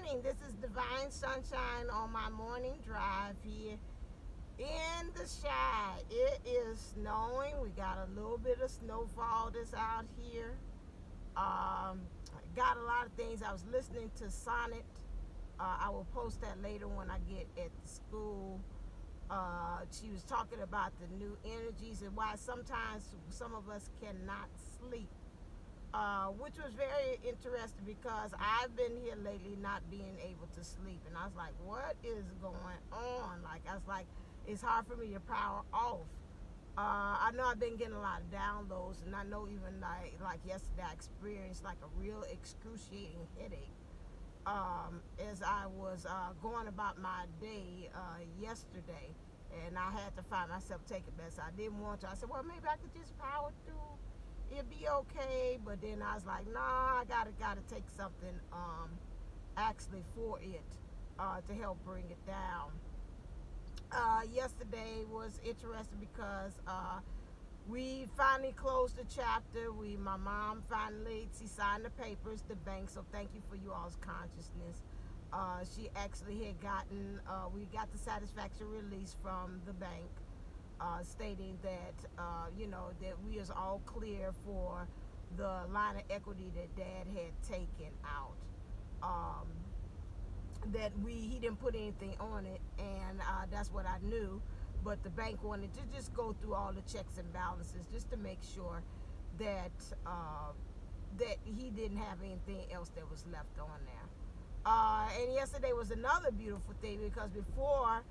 morning. This is Divine Sunshine on my morning drive here in the Chi. It is snowing. We got a little bit of snowfall that's out here. Got a lot of things. I was listening to Sonnet. I will post that later when I get at the school. She was talking about the new energies and why sometimes some of us cannot sleep. Which was very interesting because I've been here lately not being able to sleep, and I was like, what is going on? Like, I was like, it's hard for me to power off. I know I've been getting a lot of downloads, and I know even like yesterday I experienced like a real excruciating headache as I was going about my day yesterday, and I had to find myself taking meds. I didn't want to. I said, well, maybe I could just power through. It'd be okay, but then I was like, nah, I gotta take something actually for it to help bring it down. Yesterday was interesting because we finally closed the chapter. My mom finally, she signed the papers, the bank, so thank you for you all's consciousness. She actually had gotten, we got the satisfaction release from the bank. Stating that that we is all clear for the line of equity that Dad had taken out. That he didn't put anything on it, and that's what I knew. But the bank wanted to just go through all the checks and balances just to make sure that that he didn't have anything else that was left on there. And yesterday was another beautiful thing because before.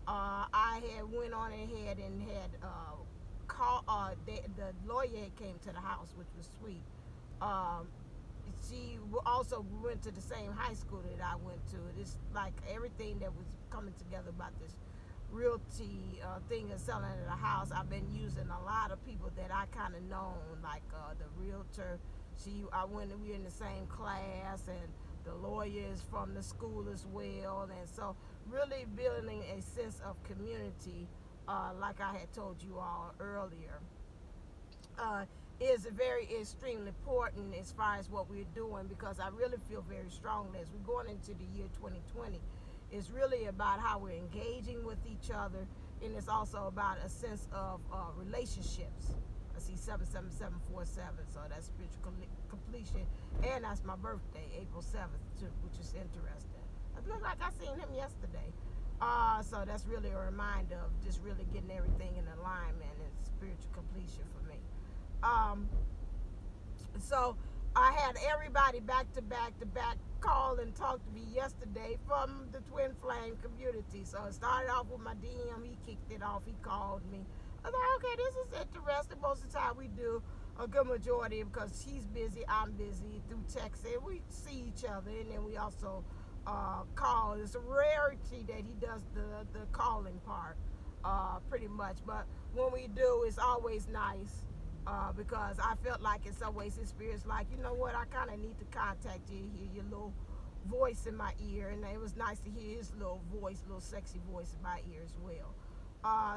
I had went on ahead and had called, the lawyer had came to the house, which was sweet. She also went to the same high school that I went to. It's like everything that was coming together about this realty thing of selling at a house. I've been using a lot of people that I kind of known, like the realtor. We were in the same class, and the lawyers from the school as well, and so really building a sense of community, like I had told you all earlier, is very extremely important as far as what we're doing, because I really feel very strongly as we're going into the year 2020. It's really about how we're engaging with each other, and it's also about a sense of relationships. I see 77747, so that's spiritual completion, and that's my birthday, April 7th, too, which is interesting. It looked like I seen him yesterday. So that's really a reminder of just really getting everything in alignment and spiritual completion for me. So I had everybody back to back call and talk to me yesterday from the Twinflame community. So it started off with my DM. He kicked it off. He called me. I was like, okay, this is interesting. Most of the time we do a good majority because he's busy, I'm busy through text, and we see each other, and then we also call. It's a rarity that he does the calling part, pretty much. But when we do, it's always nice because I felt like in some ways his spirit's like, you know what, I kind of need to contact you, hear your little voice in my ear, and it was nice to hear his little voice, little sexy voice in my ear as well.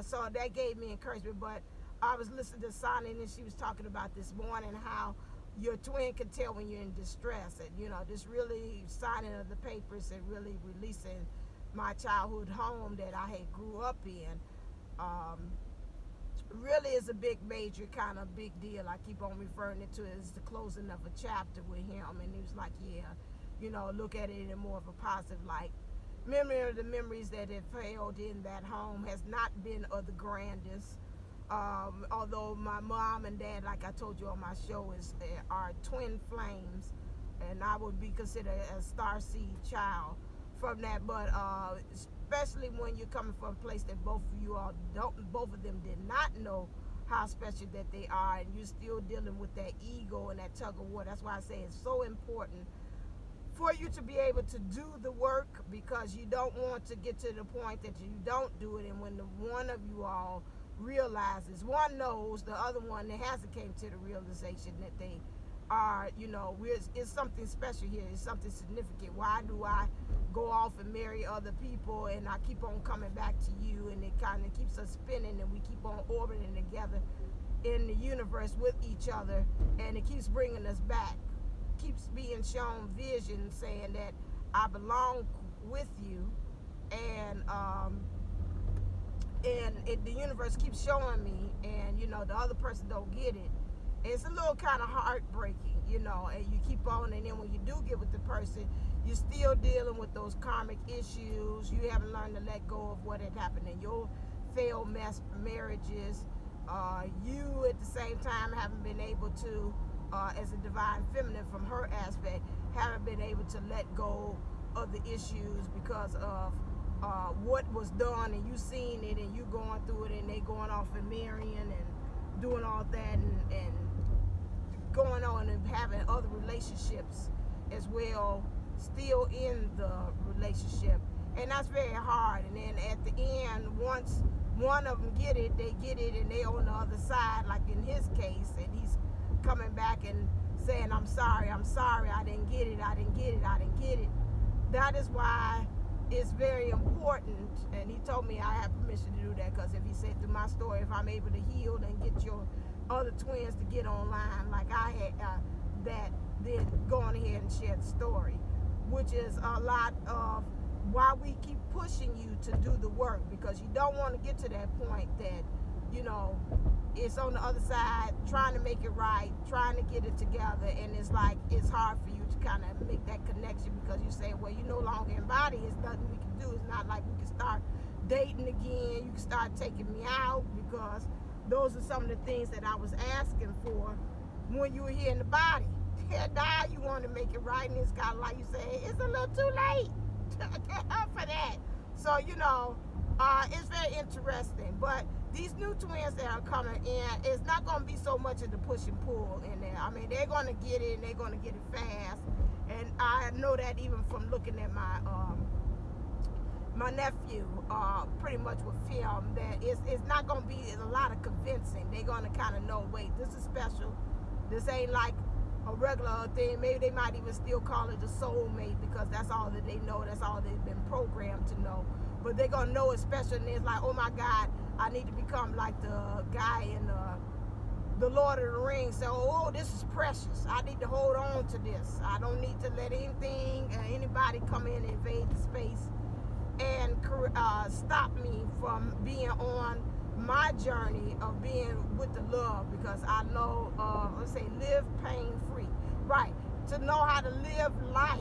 So that gave me encouragement. But I was listening to Sonny, and she was talking about this morning how your twin can tell when you're in distress, and just really signing of the papers and really releasing my childhood home that I had grew up in really is a big, major kind of big deal. I keep on referring it to as the closing of a chapter with him, and he was like, yeah, look at it in more of a positive light. Memory of the memories that have held in that home has not been of the grandest. Although my mom and dad, like I told you on my show, are twin flames, and I would be considered a starseed child from that. But especially when you're coming from a place that both of them did not know how special that they are, and you're still dealing with that ego and that tug of war. That's why I say it's so important for you to be able to do the work, because you don't want to get to the point that you don't do it, and when the one of you all realizes, one knows, the other one that hasn't came to the realization that they are, it's something special here, it's something significant. Why do I go off and marry other people, and I keep on coming back to you, and it kind of keeps us spinning, and we keep on orbiting together in the universe with each other, and it keeps bringing us back, keeps being shown vision saying that I belong with you, and the universe keeps showing me, and the other person don't get it. It's a little kind of heartbreaking, and you keep on, and then when you do get with the person, you're still dealing with those karmic issues. You haven't learned to let go of what had happened in your failed marriages. You at the same time haven't been able to, as a divine feminine from her aspect, haven't been able to let go of the issues because of what was done, and you seen it, and you going through it, and they going off and marrying and doing all that, and going on and having other relationships as well, still in the relationship. And that's very hard. And then at the end, once one of them get it, and they on the other side, like in his case, and he's coming back and saying, I'm sorry, I didn't get it. That is why it's very important, and he told me I have permission to do that, because if he said through my story, if I'm able to heal and get your other twins to get online like I had, that then go on ahead and share the story, which is a lot of why we keep pushing you to do the work, because you don't want to get to that point that it's on the other side, trying to make it right, trying to get it together, and it's like it's hard for you to kind of make that connection, because you say, well, you no longer embody, it's nothing we can do. It's not like we can start dating again, you can start taking me out, because those are some of the things that I was asking for when you were here in the body. Now you want to make it right, and it's kind of like you say, it's a little too late for that. So, it's very interesting. But these new twins that are coming in, it's not going to be so much of the push and pull in there. I mean, they're going to get it, and they're going to get it fast. And I know that even from looking at my nephew, pretty much with film, that it's not going to be a lot of convincing. They're going to kind of know, wait, this is special. This ain't like a regular thing. Maybe they might even still call it a soulmate, because that's all that they know. That's all they've been programmed to know. But they're going to know it's special, and it's like, oh my God, I need to become like the guy in the Lord of the Rings. So, oh, this is precious. I need to hold on to this. I don't need to let anything, anybody come in and invade the space and stop me from being on my journey of being with the love, because I know, let's say, live pain-free. Right. To know how to live life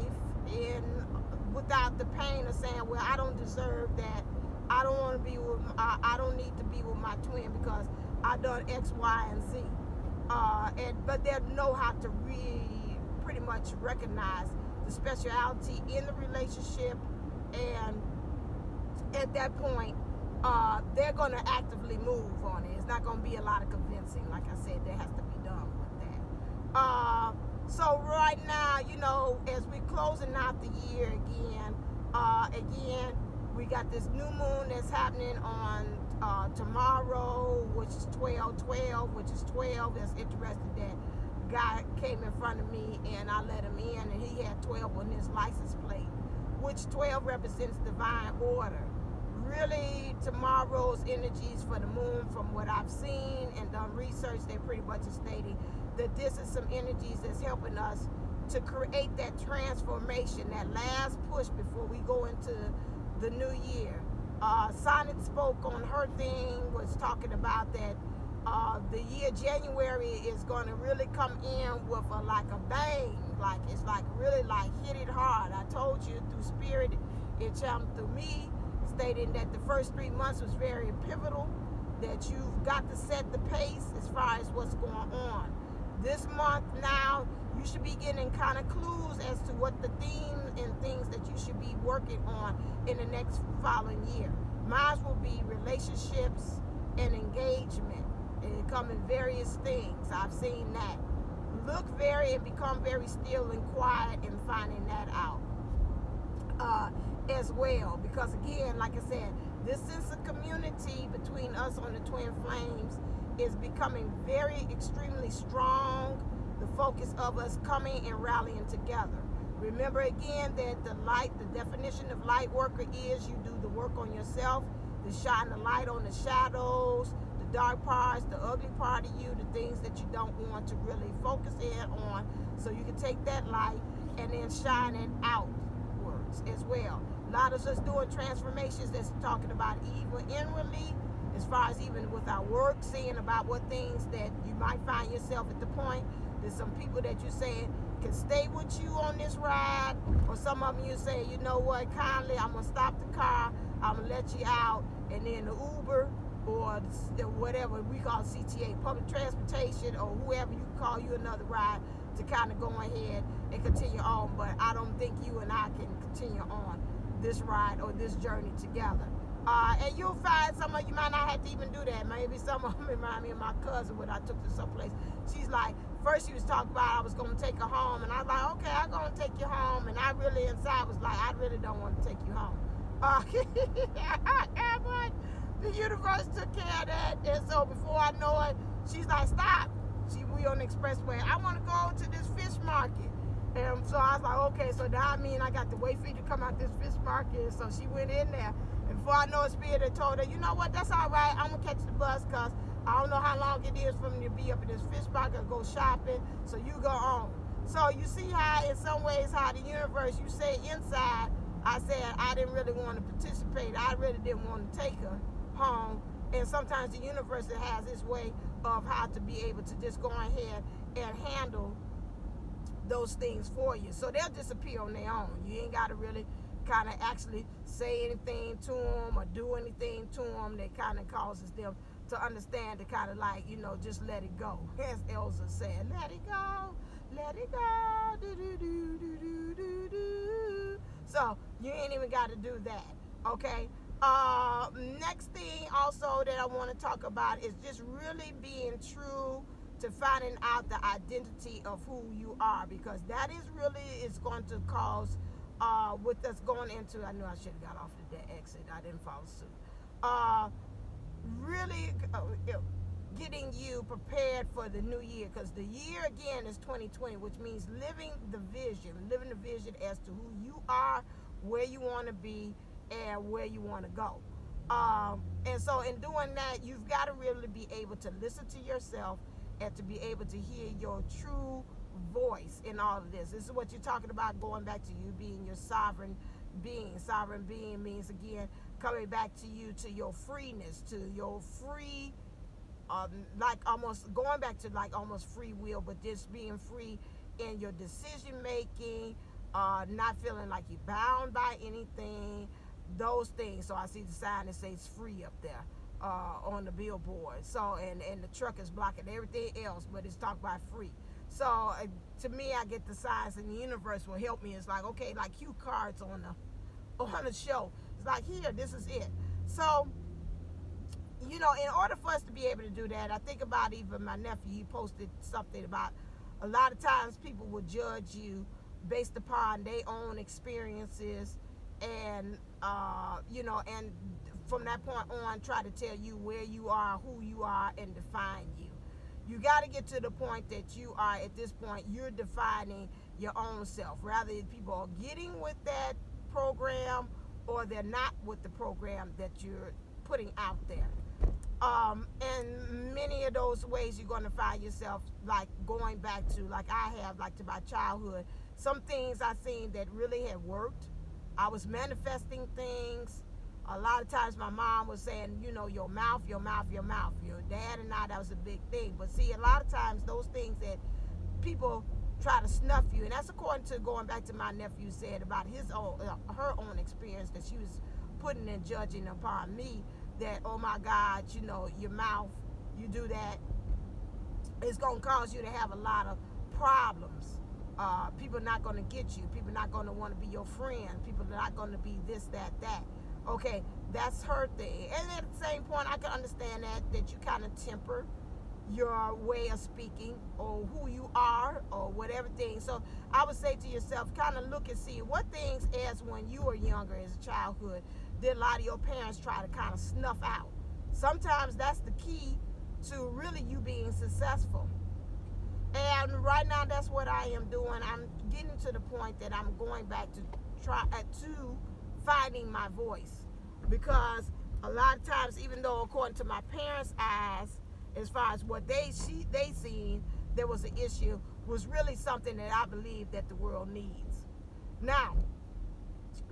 without the pain of saying, well, I don't deserve that. I don't want to be with, I don't need to be with my twin because I done X, Y, and Z. But they know how to really pretty much recognize the speciality in the relationship, and at that point, they're going to actively move on it. It's not going to be a lot of convincing. Like I said, there has to be done with that. So right now, as we're closing out the year again, we got this new moon that's happening on tomorrow, which is 12/12, which is 12. That's interesting that a guy came in front of me and I let him in, and he had 12 on his license plate, which 12 represents divine order. Really, tomorrow's energies for the moon, from what I've seen and done research, they pretty much are stating that this is some energies that's helping us to create that transformation, that last push before we go into the new year. Sonnet spoke on her thing, was talking about that the year January is going to really come in with like a bang, like it's like really like hit it hard. I told you through spirit, it channeled through me, stating that the first 3 months was very pivotal, that you've got to set the pace as far as what's going on. This month now, you should be getting kind of clues as to what the themes and things that you should be working on in the next following year. Mine will be relationships and engagement. It come in various things. I've seen that. Look and become very still and quiet in finding that out as well. Because again, like I said, this sense of community between us on the Twin Flames is becoming very extremely strong. The focus of us coming and rallying together. Remember again that the definition of light worker is you do the work on yourself, to shine the light on the shadows, the dark parts, the ugly part of you, the things that you don't want to really focus in on, so you can take that light and then shine it outward. groups as well. A lot of us doing transformations that's talking about evil inwardly, as far as even with our work, seeing about what things that you might find yourself at the point. There's some people that you saying can stay with you on this ride, or some of them you say, you know what, kindly, I'm gonna stop the car, I'm gonna let you out, and then the Uber or whatever we call CTA, public transportation, or whoever you call you another ride to kind of go ahead and continue on. But I don't think you and I can continue on this ride or this journey together. And you'll find some of you might not have to even do that. Maybe some of them remind me of my cousin when I took her someplace. She's like, first she was talking about I was going to take her home. And I was like, okay, I'm going to take you home. And I really inside was like, I really don't want to take you home. But the universe took care of that. And so before I know it, she's like, stop. We on the expressway. I want to go to this fish market. And so I was like, okay, so now I mean I got to wait for you to come out this fish market. So she went in there. And before I know it, Spirit had told her, you know what, that's all right. I'm going to catch the bus because I don't know how long it is for me to be up in this fish market and go shopping. So you go on. So you see how, in some ways, how the universe, you say inside, I said I didn't really want to participate. I really didn't want to take her home. And sometimes the universe has its way of how to be able to just go ahead and handle those things for you. So they'll disappear on their own. You ain't got to really kind of actually say anything to them or do anything to them that kind of causes them to understand to kind of like, you know, just let it go. As Elsa said, let it go, let it go, do, do, do, do, do, do, do. So you ain't even got to do that, okay? Next thing also that I want to talk about is just really being true to finding out the identity of who you are, because that is really is going to cause with us going into, I knew I should have got off the exit, I didn't follow suit, really getting you prepared for the new year, because the year again is 2020, which means living the vision as to who you are, where you want to be, and where you want to go. And so in doing that, you've got to really be able to listen to yourself and to be able to hear your true voice in all of this. This is what you're talking about, going back to you being your sovereign being. Sovereign being means, again, coming back to you, to your freeness, to your free, like almost going back to like almost free will, but just being free in your decision making, not feeling like you're bound by anything, those things. So I see the sign that says free up there on the billboard. So and the truck is blocking everything else, but it's talked about free. So to me, I get the signs, and the universe will help me. It's like, okay, like cue cards on the show. It's like, here, this is it. So, you know, in order for us to be able to do that, I think about even my nephew. He posted something about a lot of times people will judge you based upon their own experiences, and you know, and from that point on, try to tell you where you are, who you are, and define you. You got to get to the point that you are, at this point, you're defining your own self. Rather, people are getting with that program or they're not with the program that you're putting out there. And many of those ways you're going to find yourself like going back to, like I have, like to my childhood. Some things I've seen that really had worked. I was manifesting things. A lot of times my mom was saying, you know, your mouth, your mouth, your mouth. Your dad and I, that was a big thing. But see, a lot of times those things that people try to snuff you, and that's according to going back to my nephew said about his own, her own experience that she was putting and judging upon me, that, oh my God, you know, your mouth, you do that, it's going to cause you to have a lot of problems. People are not going to get you. People are not going to want to be your friend. People are not going to be this, that, that. Okay, that's her thing. And at the same point, I can understand that you kind of temper your way of speaking or who you are or whatever thing. So I would say to yourself, kind of look and see what things as when you were younger as a childhood did a lot of your parents try to kind of snuff out. Sometimes that's the key to really you being successful. And right now, that's what I am doing. I'm getting to the point that I'm going back to try to finding my voice, because a lot of times, even though according to my parents' eyes, as far as what they seen, there was an issue, was really something that I believe that the world needs. Now,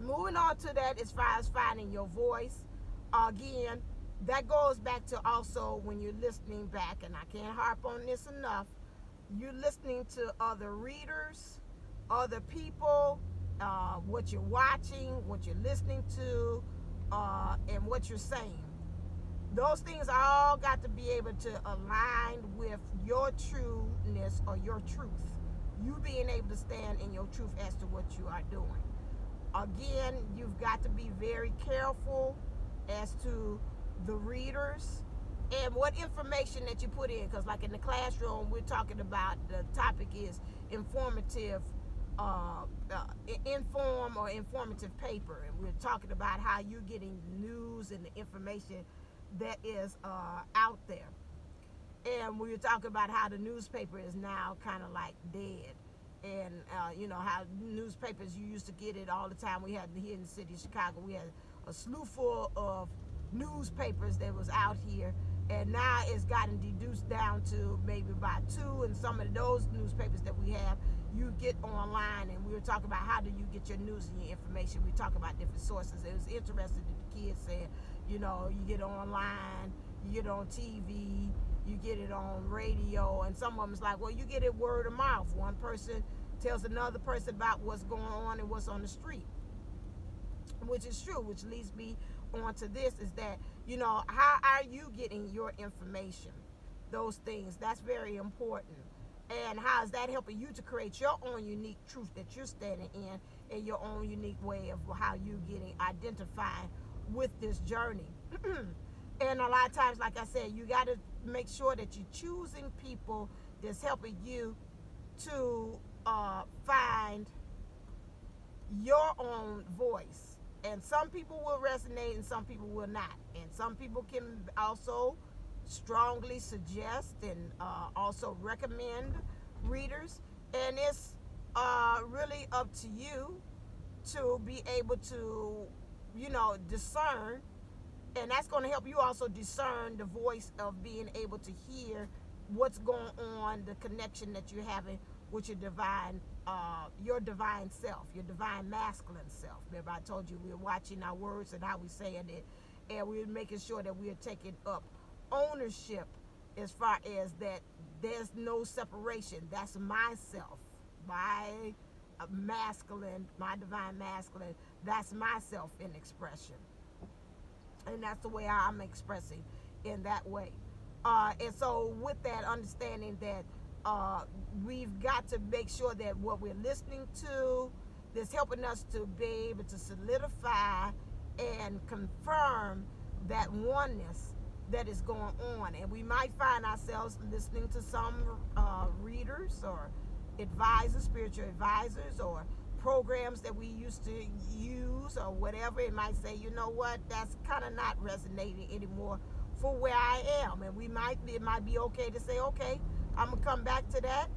Moving on to that, as far as finding your voice, again, that goes back to also when you're listening back, and I can't harp on this enough, you're listening to other readers, other people, what you're watching, what you're listening to, and what you're saying. Those things all got to be able to align with your trueness or your truth. You being able to stand in your truth as to what you are doing. Again, you've got to be very careful as to the readers and what information that you put in, because like in the classroom, we're talking about, the topic is informative, inform or informative paper, and we're talking about how you're getting news and the information that is out there. And we were talking about how the newspaper is now kind of like dead. And you know how newspapers, you used to get it all the time. We had here in the city of Chicago, we had a slew full of newspapers that was out here, and now it's gotten reduced down to maybe about 2. And some of those newspapers that we have, you get online. And we were talking about how do you get your news and your information. We talk about different sources. It was interesting that the kids said, you know, you get online, you get it on TV, you get it on radio, and some of them is like, well, you get it word of mouth. One person tells another person about what's going on and what's on the street, which is true, which leads me on to this, is that, you know, how are you getting your information? Those things, that's very important. And how is that helping you to create your own unique truth that you're standing in, and your own unique way of how you getting identified with this journey. And a lot of times, like I said, you got to make sure that you're choosing people that's helping you to find your own voice. And some people will resonate and some people will not. And some people can also strongly suggest and also recommend readers. And it's really up to you to be able to, you know, discern. And that's going to help you also discern the voice of being able to hear what's going on, the connection that you're having with your divine self, your divine masculine self. Remember, I told you we're watching our words and how we're saying it, and we're making sure that we're taking up ownership as far as that there's no separation. That's myself, my masculine, my divine masculine. That's myself in expression. And that's the way I'm expressing in that way. And so with that understanding that we've got to make sure that what we're listening to is helping us to be able to solidify and confirm that oneness that is going on. And we might find ourselves listening to some readers or advisors, spiritual advisors, or programs that we used to use or whatever. It might say, you know what, that's kind of not resonating anymore for where I am. And it might be okay to say, okay, I'm gonna come back to that.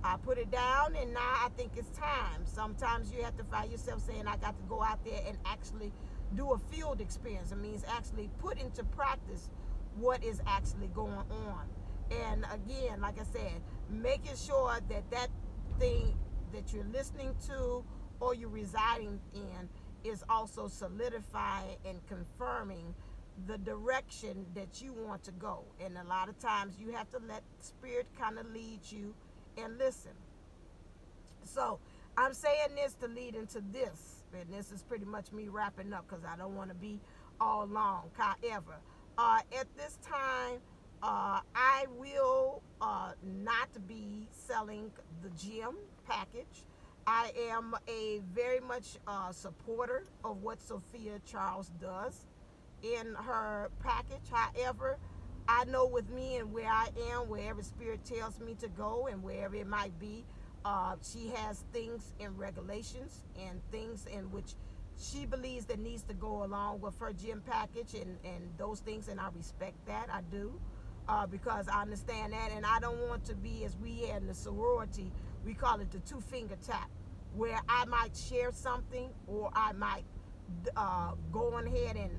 I put it down, and now I think it's time. Sometimes you have to find yourself saying, I got to go out there and actually do a field experience. It means actually put into practice what is actually going on. And again, like I said, making sure that that thing that you're listening to or you're residing in is also solidifying and confirming the direction that you want to go. And a lot of times you have to let spirit kind of lead you and listen. So I'm saying this to lead into this, and this is pretty much me wrapping up because I don't want to be all long. However, at this time, I will not be selling the gym package. I am a very much supporter of what Sophia Charles does in her package. However, I know with me and where I am, wherever spirit tells me to go and wherever it might be, she has things in regulations and things in which she believes that needs to go along with her gym package and those things, and I respect that. I do. Because I understand that, and I don't want to be, as we in the sorority, we call it the 2-finger tap, where I might share something or I might go on ahead and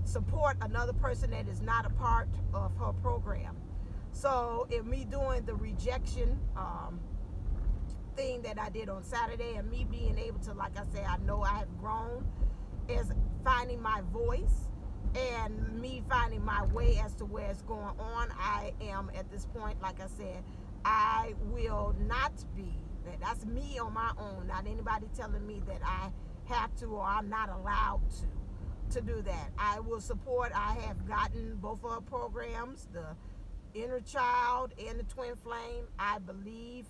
support another person that is not a part of her program. So in me doing the rejection thing that I did on Saturday, and me being able to, like I said, I know I have grown, is finding my voice and me finding my way as to where it's going on. I am at this point, like I said, I will not be, that's me on my own, not anybody telling me that I have to or I'm not allowed to do that. I will support. I have gotten both of her programs, the Inner Child and the Twin Flame. I believe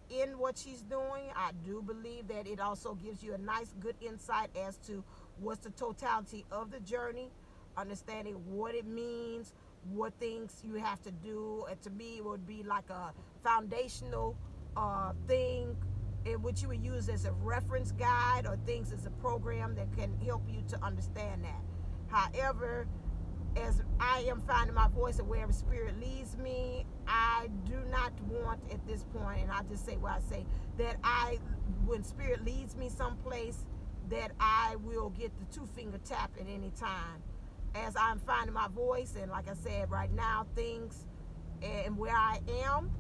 in what she's doing. I do believe that it also gives you a nice, good insight as to what's the totality of the journey, understanding what it means, what things you have to do. And to me, it would be like a foundational thing in which you would use as a reference guide, or things as a program that can help you to understand that. However, as I am finding my voice and wherever spirit leads me, I do not want at this point, and I'll just say what I say, that when spirit leads me someplace, that I will get the 2-finger tap at any time. As I'm finding my voice, and like I said, right now, things and where I am,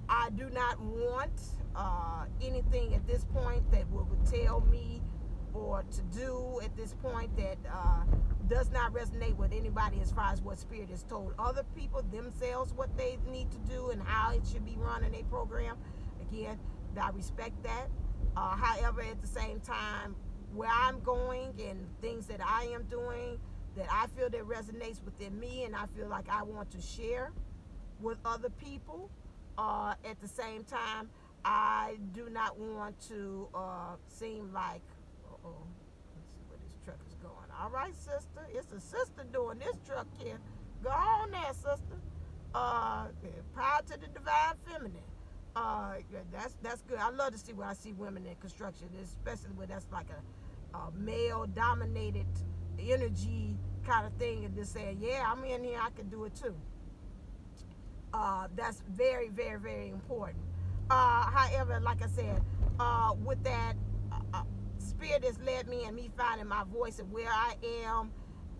I do not want anything at this point that would tell me or to do at this point that does not resonate with anybody as far as what spirit has told other people themselves what they need to do and how it should be run in a program. Again, I respect that. However, at the same time, where I'm going and things that I am doing that I feel that resonates within me and I feel like I want to share with other people, at the same time, I do not want to seem like, let's see where this truck is going. All right, sister. It's a sister doing this truck here. Go on there, sister. Proud to the divine feminine. That's good. I love to see when I see women in construction, especially when that's like a male-dominated energy kind of thing, and just saying, yeah, I'm in here, I can do it too. That's very, very, very important. However, like I said, with that, spirit has led me and me finding my voice and where I am.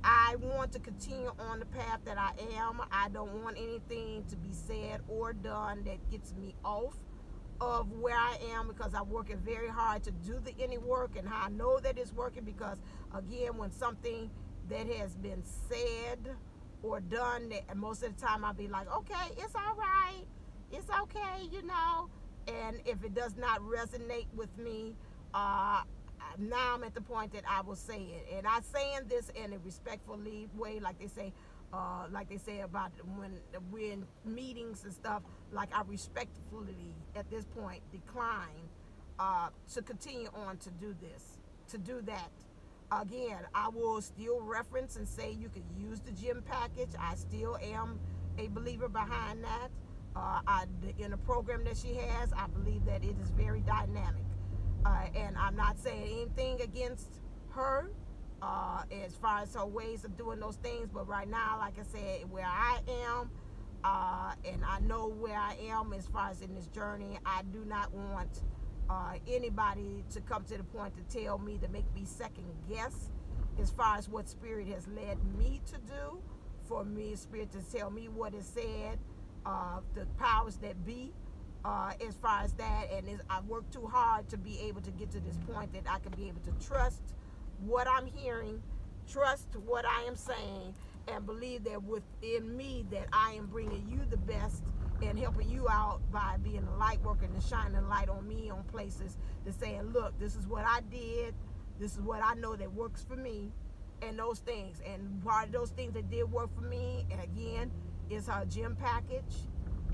I want to continue on the path that I am. I don't want anything to be said or done that gets me off of where I am, because I'm working very hard to do the inner work, and how I know that it's working, because again, when something that has been said or done, that most of the time I'll be like, okay, it's all right, it's okay, and if it does not resonate with me, now I'm at the point that I will say it, and I'm saying this in a respectful way, like they say about when we're in meetings and stuff, like I respectfully at this point decline to continue on to do that. Again, I will still reference and say you can use the gym package. I still am a believer behind that. In the program that she has, I believe that it is very dynamic. And I'm not saying anything against her as far as her ways of doing those things, but right now, like I said, where I am, and I know where I am as far as in this journey, I do not want anybody to come to the point to tell me, to make me second guess as far as what spirit has led me to do, for me, spirit to tell me what is said, the powers that be, as far as that. And I've worked too hard to be able to get to this point that I can be able to trust what I'm hearing, trust what I am saying, and believe that within me that I am bringing you the best and helping you out by being a light worker and shining a light on me on places, to saying, look, this is what I did, this is what I know that works for me, and those things. And part of those things that did work for me, and again, is her gym package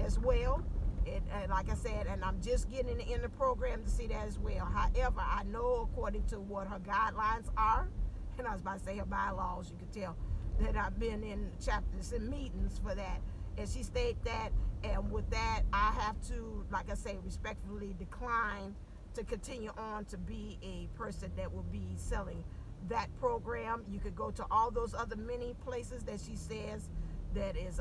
as well. And like I said, and I'm just getting in the program to see that as well. However, I know according to what her guidelines are, and I was about to say her bylaws, you can tell that I've been in chapters and meetings for that. And she stated that, and with that, I have to, like I say, respectfully decline to continue on to be a person that will be selling that program. You could go to all those other many places that she says that is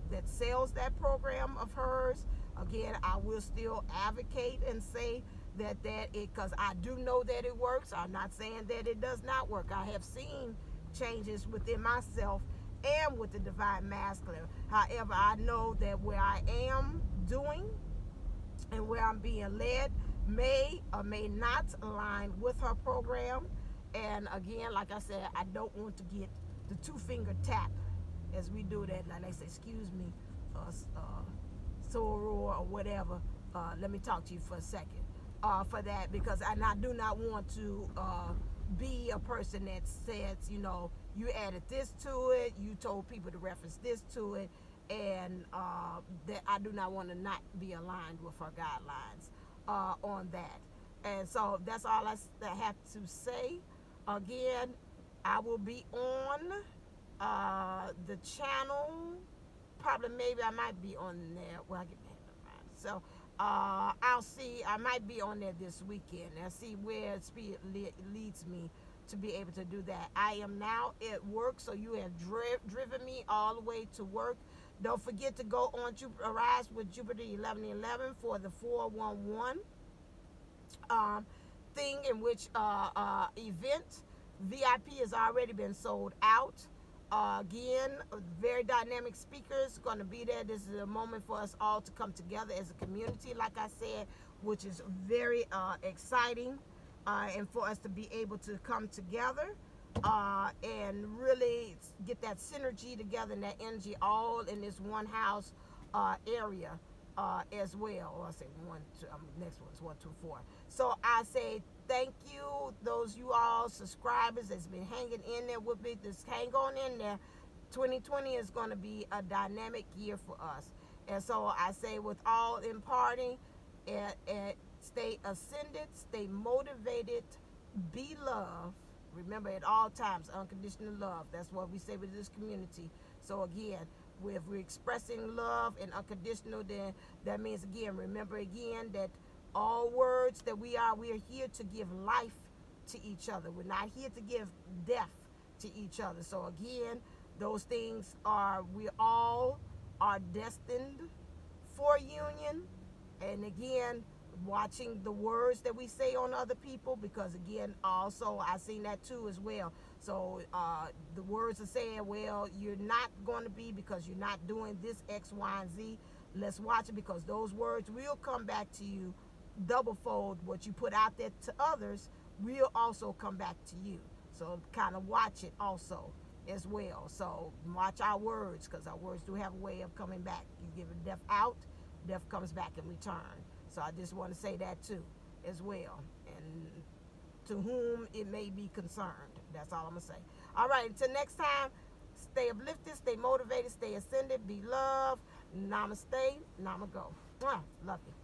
that sells that program of hers. Again, I will still advocate and say that because I do know that it works. I'm not saying that it does not work. I have seen changes within myself and with the divine masculine. However, I know that where I am doing and where I'm being led, may or may not align with her program. And again, like I said, I don't want to get the two-finger tap as we do that. Like they say, excuse me, soror or whatever. Let me talk to you for a second. For that, because I do not want to be a person that says, you know, you added this to it, you told people to reference this to it, and that I do not want to not be aligned with her guidelines on that. And so that's all I have to say. Again, I will be on the channel. Probably, maybe I might be on there. Well, I get so I'll see. I might be on there this weekend. I'll see where Spirit leads me to be able to do that. I am now at work, so you have driven me all the way to work. Don't forget to go on Arise with Jupiter 1111 for the 411 thing, in which event. VIP has already been sold out. Again, very dynamic speakers going to be there. This is a moment for us all to come together as a community, like I said, which is very exciting, and for us to be able to come together and really get that synergy together and that energy all in this one house area as well. Or I say one, two, next one's 1, 2, 4. So I say thank you, those you all subscribers that's been hanging in there with me. Just hang on in there. 2020 is going to be a dynamic year for us. And so I say, with all imparting, stay ascended, stay motivated, be loved. Remember, at all times, unconditional love. That's what we say with this community. So again, if we're expressing love and unconditional, then that means, again, remember again that all words that we are here to give life to each other. We're not here to give death to each other. So again, those things we all are destined for union. And again, watching the words that we say on other people, because again, also I've seen that too as well. So the words are saying, well, you're not going to be, because you're not doing this X, Y, and Z. Let's watch it, because those words will come back to you double fold. What you put out there to others will also come back to you. So kind of watch it also as well. So watch our words, because our words do have a way of coming back. You give a death out, death comes back in return. So I just want to say that too as well, and to whom it may be concerned. That's all I'm gonna say. All right, until next time, stay uplifted, stay motivated, stay ascended, be loved. Namaste, namago. Love you.